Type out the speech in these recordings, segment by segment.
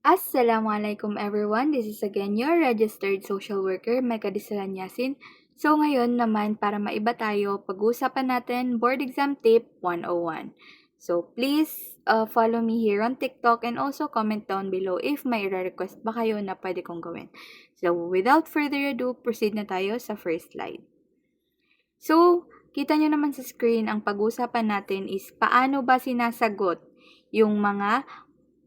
Assalamualaikum everyone, this is again your registered social worker, Mecca Disalan Yasin. So ngayon naman para maiba tayo, pag-uusapan natin Board Exam Tip 101. So please follow me here on TikTok and also comment down below if may request ba kayo na pwede kong gawin. So without further ado, proceed na tayo sa first slide. So, kita nyo naman sa screen, ang pag-uusapan natin is paano ba sinasagot yung mga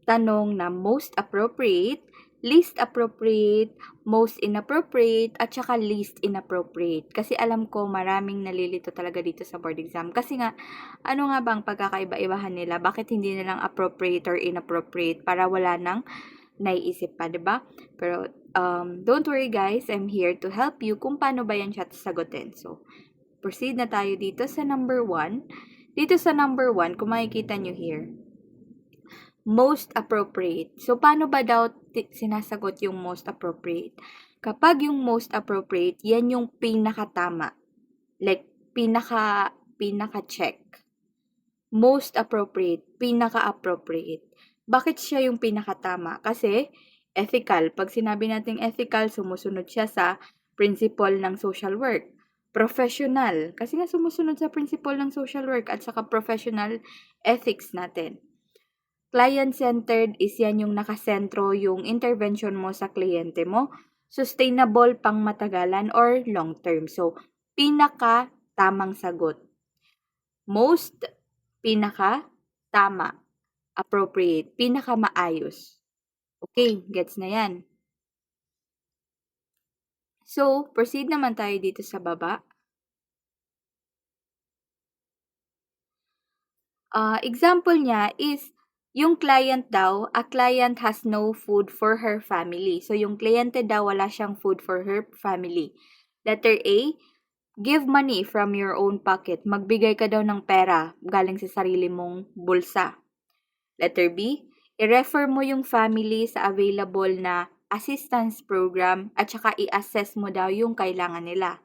tanong na most appropriate, least appropriate, most inappropriate, at saka least inappropriate. Kasi alam ko maraming nalilito talaga dito sa board exam. Kasi nga, ano nga bang pagkakaiba-ibahan nila? Bakit hindi nilang appropriate or inappropriate para wala nang naiisip pa, diba? Pero don't worry guys, I'm here to help you kung paano ba yan siya sagutin. So, proceed na tayo dito sa number 1. Dito sa number 1, kung makikita nyo here, most appropriate. So, paano ba daw sinasagot yung most appropriate? Kapag yung most appropriate, yan yung pinakatama. Like, pinaka-check. Most appropriate, pinaka-appropriate. Bakit siya yung pinakatama? Kasi, ethical. Pag sinabi nating ethical, sumusunod siya sa principle ng social work. Professional. Kasi nga sumusunod sa principle ng social work at saka professional ethics natin. Client-centered is yan yung nakasentro yung intervention mo sa kliyente mo. Sustainable pang matagalan or long-term. So, pinaka-tamang sagot. Most, pinaka-tama. Appropriate, pinaka-maayos. Okay, gets na yan. So, proceed naman tayo dito sa baba. Example niya is, yung client daw, a client has no food for her family. So, yung kliyente daw wala siyang food for her family. Letter A, give money from your own pocket. Magbigay ka daw ng pera galing sa sarili mong bulsa. Letter B, i-refer mo yung family sa available na assistance program at saka i-assess mo daw yung kailangan nila.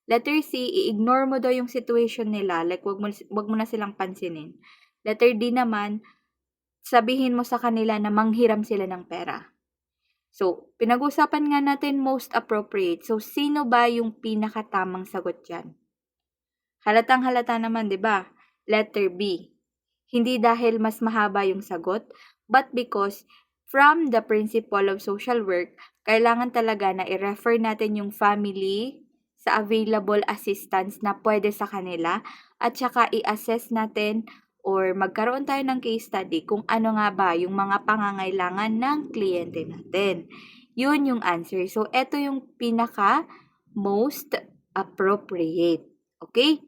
Letter C, i-ignore mo daw yung situation nila, like wag mo na silang pansinin. Letter D naman, sabihin mo sa kanila na manghiram sila ng pera. So, pinag-usapan nga natin most appropriate. So, sino ba yung pinakatamang sagot dyan? Halatang halata naman, di ba? Letter B. Hindi dahil mas mahaba yung sagot, but because from the principle of social work, kailangan talaga na i-refer natin yung family sa available assistance na pwede sa kanila at saka i-assess natin or magkaroon tayo ng case study kung ano nga ba yung mga pangangailangan ng kliyente natin. Yun yung answer. So, ito yung pinaka most appropriate. Okay?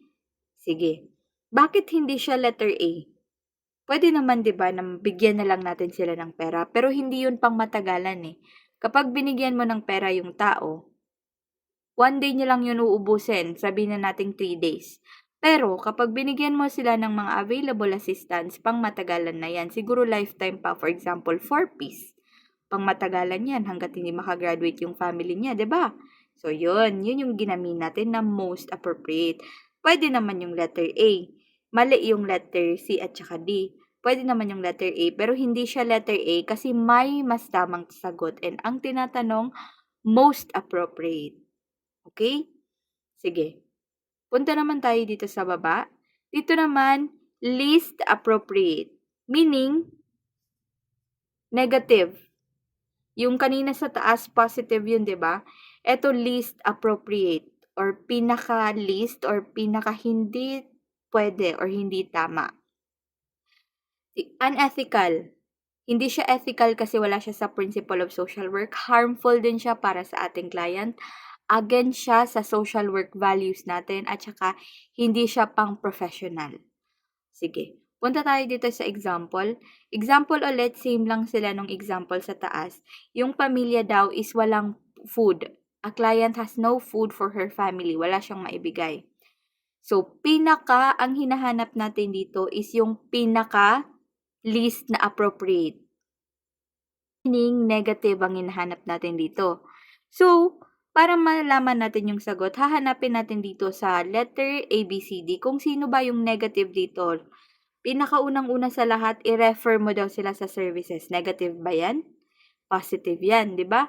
Sige. Bakit hindi siya letter A? Pwede naman 'di ba na bigyan na lang natin sila ng pera, pero hindi 'yun pang matagalan eh. Kapag binigyan mo ng pera yung tao, one day niya lang 'yun uubusin, sabihin na nating 3 days. Pero kapag binigyan mo sila ng mga available assistance, pang matagalan na 'yan. Siguro lifetime pa, for example, 4 piece. Pang matagalan 'yan hangga't hindi makagraduate yung family niya, 'di ba? So 'yun yung ginamin natin na most appropriate. Pwede naman yung letter A. Mali yung letter C at saka D. Pwede naman yung letter A, pero hindi siya letter A kasi may mas tamang sagot. And ang tinatanong, most appropriate. Okay? Sige. Punta naman tayo dito sa baba. Dito naman, least appropriate. Meaning, negative. Yung kanina sa taas, positive yun, di ba? Ito, least appropriate or pinaka-least or pinaka-hindi pwede or hindi tama. Unethical. Hindi siya ethical kasi wala siya sa principle of social work. Harmful din siya para sa ating client. Against siya sa social work values natin at saka hindi siya pang professional. Sige. Punta tayo dito sa example. Example ulit, same lang sila nung example sa taas. Yung pamilya daw is walang food. A client has no food for her family. Wala siyang maibigay. So, ang hinahanap natin dito is yung least na appropriate. Meaning, negative ang hinahanap natin dito. So, para malaman natin yung sagot, hahanapin natin dito sa letter A, B, C, D kung sino ba yung negative dito. Pinakaunang-una sa lahat, i-refer mo daw sila sa services. Negative ba yan? Positive yan, di ba?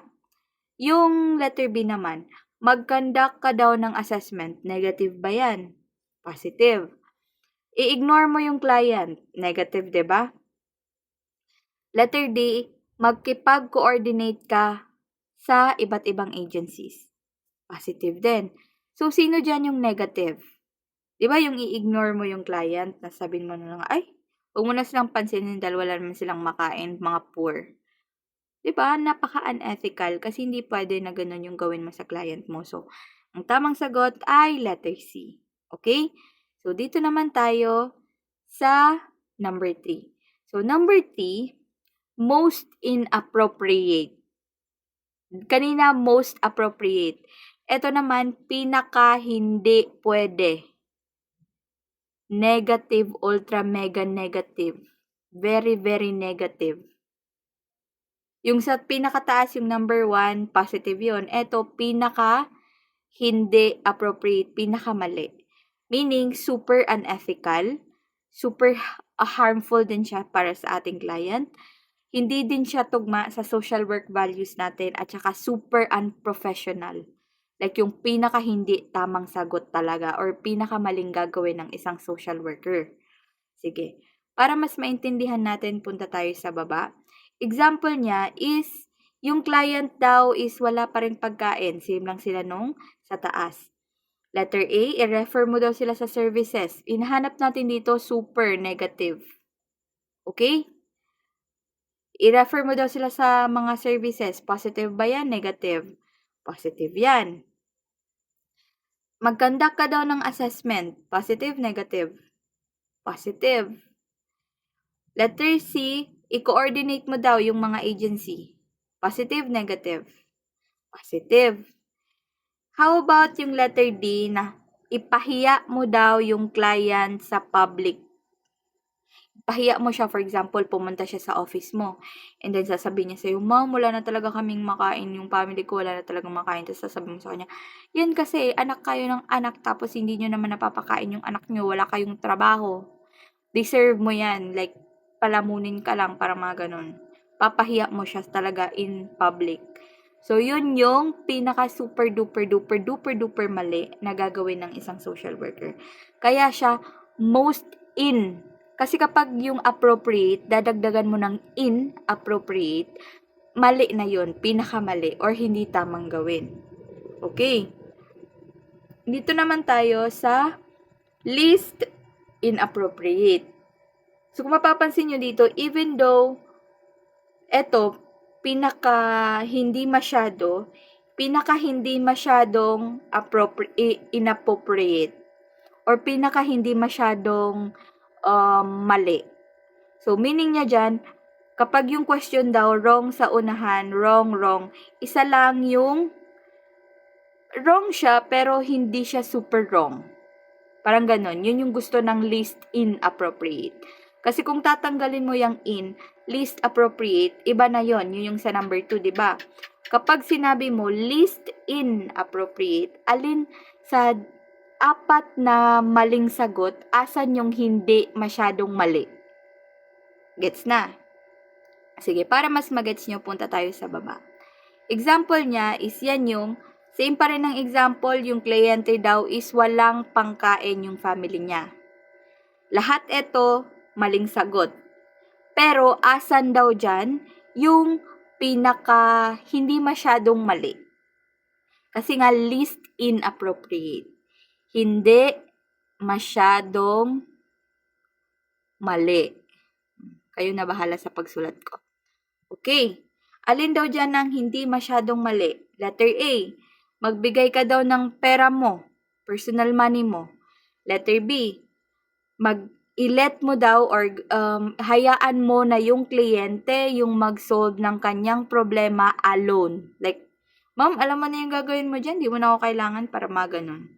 Yung letter B naman, mag-conduct ka daw ng assessment. Negative ba yan? Positive. I-ignore mo yung client. Negative, di ba? Letter D, magkipag-coordinate ka sa iba't ibang agencies. Positive din. So, sino dyan yung negative? Di ba yung i-ignore mo yung client na sabihin mo na lang, ay, huwag mo na silang pansinin dahil wala naman silang makain, mga poor. Di ba? Napaka-unethical kasi hindi pwede na ganun yung gawin mo sa client mo. So, ang tamang sagot ay letter C. Okay? So, dito naman tayo sa number 3. So, number 3, most inappropriate. Kanina, most appropriate. Ito naman, pinaka hindi pwede. Negative, ultra, mega negative. Very, very negative. Yung sa pinakataas, yung number 1, positive yun. Ito, pinaka hindi appropriate, pinaka mali. Meaning, super unethical, super harmful din siya para sa ating client. Hindi din siya tugma sa social work values natin at saka super unprofessional. Like yung pinaka hindi tamang sagot talaga or pinaka maling gagawin ng isang social worker. Sige. Para mas maintindihan natin, punta tayo sa baba. Example niya is, yung client daw is wala pa rin pagkain. Same lang sila nung sa taas. Letter A, i-refer mo daw sila sa services. Inahanap natin dito, super negative. Okay? I-refer mo daw sila sa mga services. Positive ba yan? Negative. Positive yan. Mag-conduct ka daw ng assessment. Positive, negative. Positive. Letter C, i-coordinate mo daw yung mga agency. Positive, negative. Positive. How about yung letter D na ipahiya mo daw yung client sa public? Pahiya mo siya, for example, pumunta siya sa office mo. And then sasabihin niya sa'yo, Ma'am, wala na talaga kaming makain. Yung family ko, wala na talagang makain. Tapos sasabihin mo sa kanya, yan kasi, anak kayo ng anak, tapos hindi nyo naman napapakain yung anak nyo. Wala kayong trabaho. Deserve mo yan. Like, palamunin ka lang para mga ganun. Papahiya mo siya talaga in public. So, yun yung pinaka super duper duper duper duper mali na gagawin ng isang social worker. Kaya siya most in. Kasi kapag yung appropriate, dadagdagan mo ng inappropriate, mali na yun, pinakamali, or hindi tamang gawin. Okay. Dito naman tayo sa least inappropriate. So, kung mapapansin nyo dito, even though eto, pinaka hindi masyadong inappropriate or pinaka hindi masyadong mali. So, meaning niya dyan, kapag yung question daw wrong sa unahan, wrong, isa lang yung wrong siya pero hindi siya super wrong. Parang ganon. Yun yung gusto ng least inappropriate. Kasi kung tatanggalin mo yung in, least appropriate, iba na yon. Yun yung sa number 2, di ba? Kapag sinabi mo least inappropriate, alin sa 4 na maling sagot, asan yung hindi masyadong mali? Gets na? Sige, para mas magets nyo, punta tayo sa baba. Example niya is yan yung, same pa rin ng example, yung kliyente daw is walang pangkain yung family niya. Lahat ito, maling sagot. Pero asan daw dyan yung pinaka hindi masyadong mali? Kasi nga least inappropriate. Hindi masyadong mali. Kayo na bahala sa pagsulat ko. Okay. Alin daw dyan ang hindi masyadong mali? Letter A, magbigay ka daw ng pera mo, personal money mo. Letter B, i-let mo daw or hayaan mo na yung kliyente yung mag-solve ng kanyang problema alone. Like, Ma'am, alam mo na yung gagawin mo dyan, di mo na ako kailangan para maganon.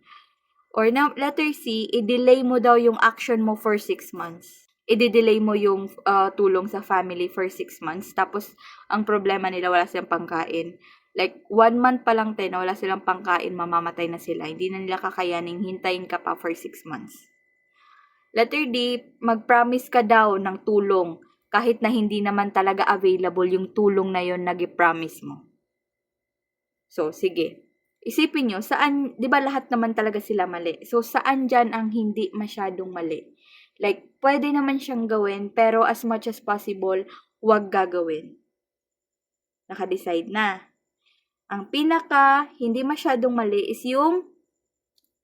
Or letter C, i-delay mo daw yung action mo for 6 months. I-delay mo yung tulong sa family for 6 months. Tapos, ang problema nila, wala silang pangkain. Like, 1 month pa lang na wala silang pangkain, mamamatay na sila. Hindi na nila kakayaning hintayin ka pa for 6 months. Letter D, mag-promise ka daw ng tulong kahit na hindi naman talaga available yung tulong na yon na gi-promise mo. So, sige. Isipin nyo, saan, di ba lahat naman talaga sila mali? So, saan dyan ang hindi masyadong mali? Like, pwede naman siyang gawin, pero as much as possible, huwag gagawin. Naka-decide na. Ang pinaka hindi masyadong mali is yung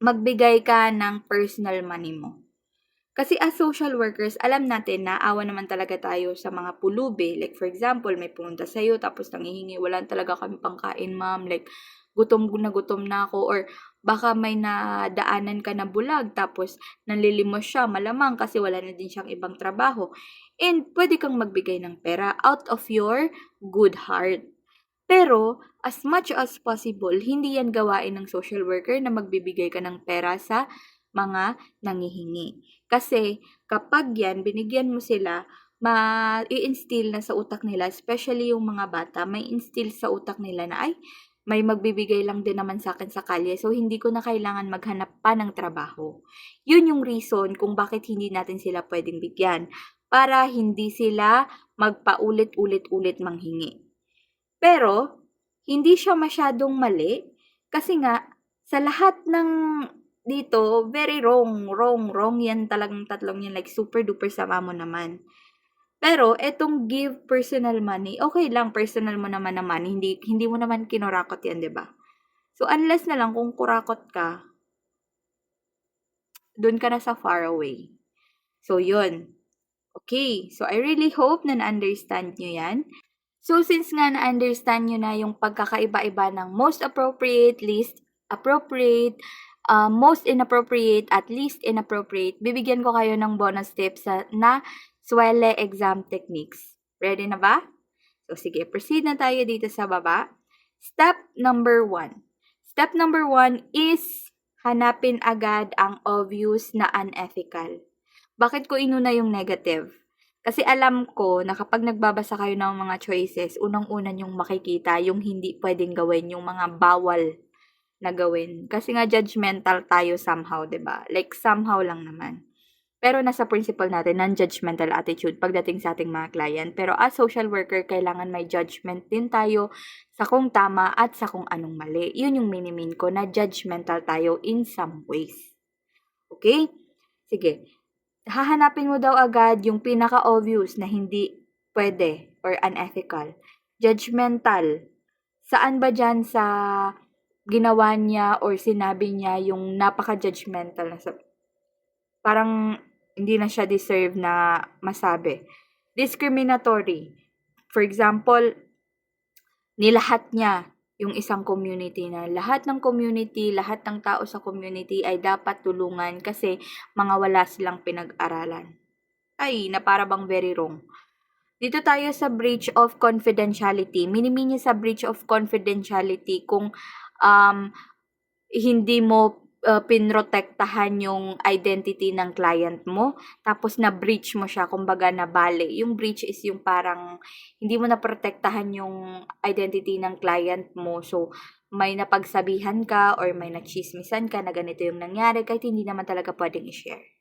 magbigay ka ng personal money mo. Kasi as social workers, alam natin na awa naman talaga tayo sa mga pulubi. Like for example, may pumunta sa'yo tapos nangihingi, wala talaga kami pangkain ma'am. Like gutom na ako, or baka may nadaanan ka na bulag tapos nanlilimos siya, malamang kasi wala na din siyang ibang trabaho. And pwede kang magbigay ng pera out of your good heart. Pero, as much as possible, hindi yan gawain ng social worker na magbibigay ka ng pera sa mga nangihingi. Kasi, kapag yan, binigyan mo sila, ma-i-instill na sa utak nila, especially yung mga bata, may instill sa utak nila na, ay, may magbibigay lang din naman sa akin sa kalye, so hindi ko na kailangan maghanap pa ng trabaho. Yun yung reason kung bakit hindi natin sila pwedeng bigyan, para hindi sila magpaulit-ulit-ulit manghingi. Pero, hindi siya masyadong mali kasi nga, sa lahat ng dito, very wrong yan talagang tatlong yan, like super duper sama mo naman. Pero, etong give personal money, okay lang, personal mo naman, hindi mo naman kinurakot yan, 'di ba? So, unless na lang kung kurakot ka, dun ka na sa far away. So, yun. Okay, so I really hope na na-understand nyo yan. So, since nga na-understand nyo na yung pagkakaiba-iba ng most appropriate, least appropriate, most inappropriate, at least inappropriate, bibigyan ko kayo ng bonus tips na SWELE exam techniques. Ready na ba? So, sige, proceed na tayo dito sa baba. Step number 1. Step number 1 is hanapin agad ang obvious na unethical. Bakit ko inuna yung negative? Kasi alam ko na kapag nagbabasa kayo ng mga choices, unang-una yung makikita yung hindi pwedeng gawin, yung mga bawal na gawin. Kasi nga judgmental tayo somehow, 'di ba? Like somehow lang naman. Pero nasa principle natin, non-judgmental attitude pagdating sa ating mga client. Pero as social worker, kailangan may judgment din tayo sa kung tama at sa kung anong mali. Yun yung minimin ko, na judgmental tayo in some ways. Okay? Sige. Hahanapin mo daw agad yung pinaka-obvious na hindi pwede or unethical. Judgmental. Saan ba dyan sa ginawa niya or sinabi niya yung napaka-judgmental na parang hindi na siya deserve na masabi. Discriminatory. For example, nilahat niya yung isang community na lahat ng community, lahat ng tao sa community ay dapat tulungan kasi mga wala silang pinag-aralan. Ay, na para bang very wrong. Dito tayo sa breach of confidentiality. Miniminya sa breach of confidentiality kung hindi mo pinrotektahan yung identity ng client mo, tapos na-breach mo siya, kumbaga nabali. Yung breach is yung parang hindi mo na-protektahan yung identity ng client mo. So, may napagsabihan ka or may nachismisan ka na ganito yung nangyari kahit hindi naman talaga pwedeng i-share.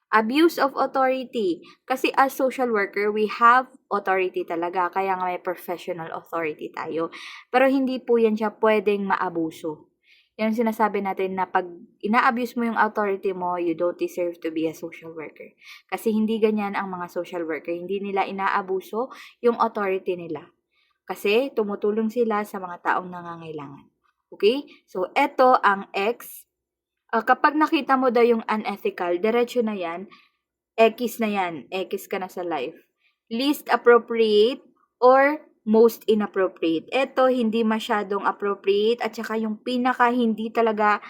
Abuse of authority. Kasi as social worker, we have authority talaga. Kaya nga may professional authority tayo. Pero hindi po yan siya pwedeng maabuso. Yan ang sinasabi natin na pag ina-abuse mo yung authority mo, you don't deserve to be a social worker. Kasi hindi ganyan ang mga social worker. Hindi nila inaabuso yung authority nila. Kasi tumutulong sila sa mga taong nangangailangan. Okay? So, eto ang X. Kapag nakita mo daw yung unethical, diretso na yan, X na yan. X ka na sa life. Least appropriate or most inappropriate. Ito, hindi masyadong appropriate at saka yung pinaka hindi talaga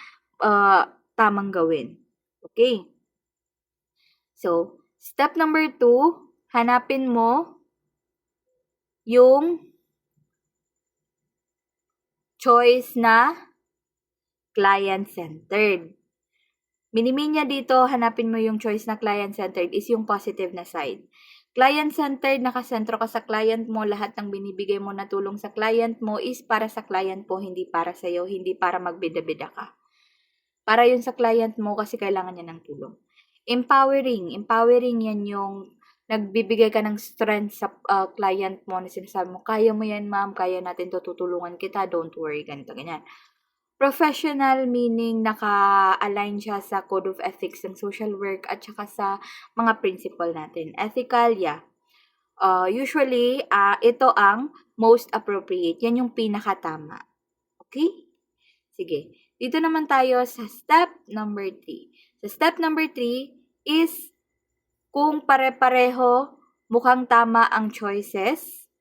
tamang gawin. Okay? So, step number 2, hanapin mo yung choice na client-centered. Miniminya dito, hanapin mo yung choice na client-centered is yung positive na side. Client-centered, nakasentro ka sa client mo, lahat ng binibigay mo na tulong sa client mo is para sa client mo, hindi para sa iyo, hindi para magbida-bida ka. Para yun sa client mo kasi kailangan niya ng tulong. Empowering yan yung nagbibigay ka ng strength sa client mo na sinasabi mo, kaya mo yan ma'am, kaya natin to, tutulungan kita, don't worry, ganito, ganyan. Professional meaning naka-align siya sa code of ethics ng social work at saka sa mga principle natin. Ethical, yeah. Usually, ito ang most appropriate. Yan yung pinakatama. Okay? Sige. Dito naman tayo sa step number 3. Sa step number 3 is kung pare-pareho mukhang tama ang choices,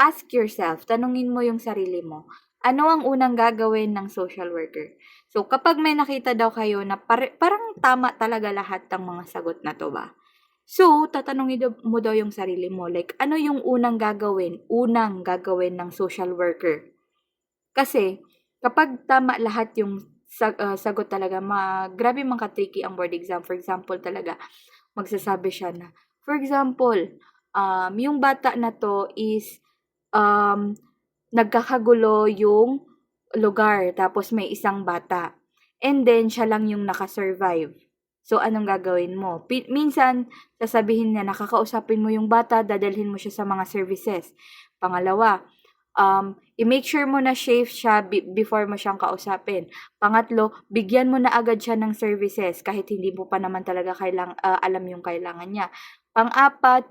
ask yourself, tanungin mo yung sarili mo, ano ang unang gagawin ng social worker? So, kapag may nakita daw kayo na parang tama talaga lahat ng mga sagot na to ba? So, tatanungin mo daw yung sarili mo, like, ano yung unang gagawin ng social worker? Kasi, kapag tama lahat yung sagot talaga, grabe man ka-tricky ang board exam. For example talaga, magsasabi siya na, for example, yung bata na to is, nagkakagulo yung lugar, tapos may isang bata. And then, siya lang yung nakasurvive. So, anong gagawin mo? Minsan, sasabihin niya, nakakausapin mo yung bata, dadalhin mo siya sa mga services. Pangalawa, i-make sure mo na safe siya before mo siyang kausapin. Pangatlo, bigyan mo na agad siya ng services kahit hindi mo pa naman talaga alam yung kailangan niya. Pang-apat,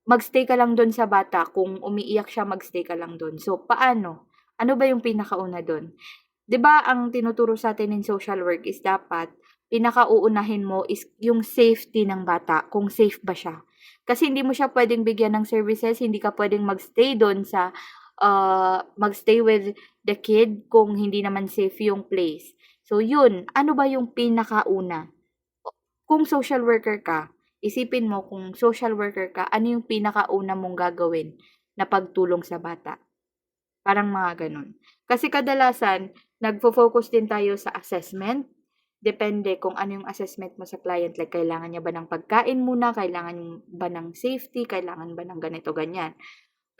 magstay ka lang doon sa bata. Kung umiiyak siya, magstay ka lang doon. So, paano? Ano ba yung pinakauna doon? 'Di ba ang tinuturo sa atin in social work is dapat pinakauunahin mo is yung safety ng bata, kung safe ba siya. Kasi hindi mo siya pwedeng bigyan ng services, hindi ka pwedeng magstay doon sa magstay with the kid kung hindi naman safe yung place. So yun, ano ba yung pinakauna? Kung social worker ka, isipin mo kung social worker ka, ano yung pinakauna mong gagawin na pagtulong sa bata? Parang mga gano'n. Kasi kadalasan, nagfo-focus din tayo sa assessment. Depende kung ano yung assessment mo sa client. Like, kailangan niya ba ng pagkain muna? Kailangan ba ng safety? Kailangan ba ng ganito, ganyan?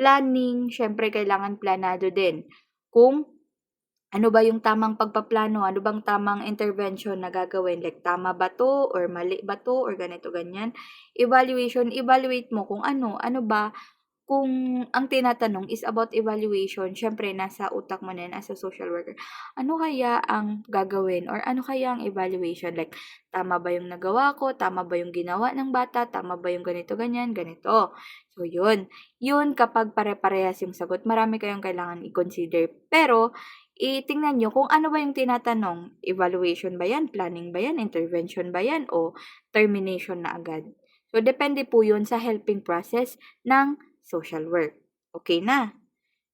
Planning, syempre kailangan planado din. Kung ano ba yung tamang pagpaplano? Ano bang tamang intervention na gagawin? Like, tama ba to? Or mali ba to? Or ganito, ganyan. Evaluation, evaluate mo kung ano ba kung ang tinatanong is about evaluation, syempre nasa utak mo na yan as a social worker. Ano kaya ang gagawin or ano kaya ang evaluation? Like, tama ba yung nagawa ko? Tama ba yung ginawa ng bata? Tama ba yung ganito, ganyan, ganito? So, yun. Yun, kapag pare-parehas yung sagot, marami kayong kailangan i-consider. Pero, itingnan nyo kung ano ba yung tinatanong. Evaluation ba yan? Planning ba yan? Intervention ba yan? O termination na agad? So, depende po yun sa helping process ng social work. Okay na?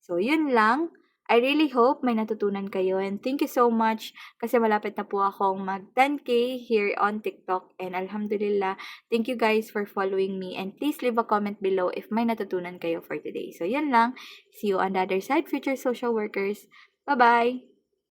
So, yun lang. I really hope may natutunan kayo and thank you so much kasi malapit na po akong mag 10K here on TikTok and alhamdulillah, thank you guys for following me and please leave a comment below if may natutunan kayo for today. So, yun lang. See you on the other side, future social workers. Bye-bye!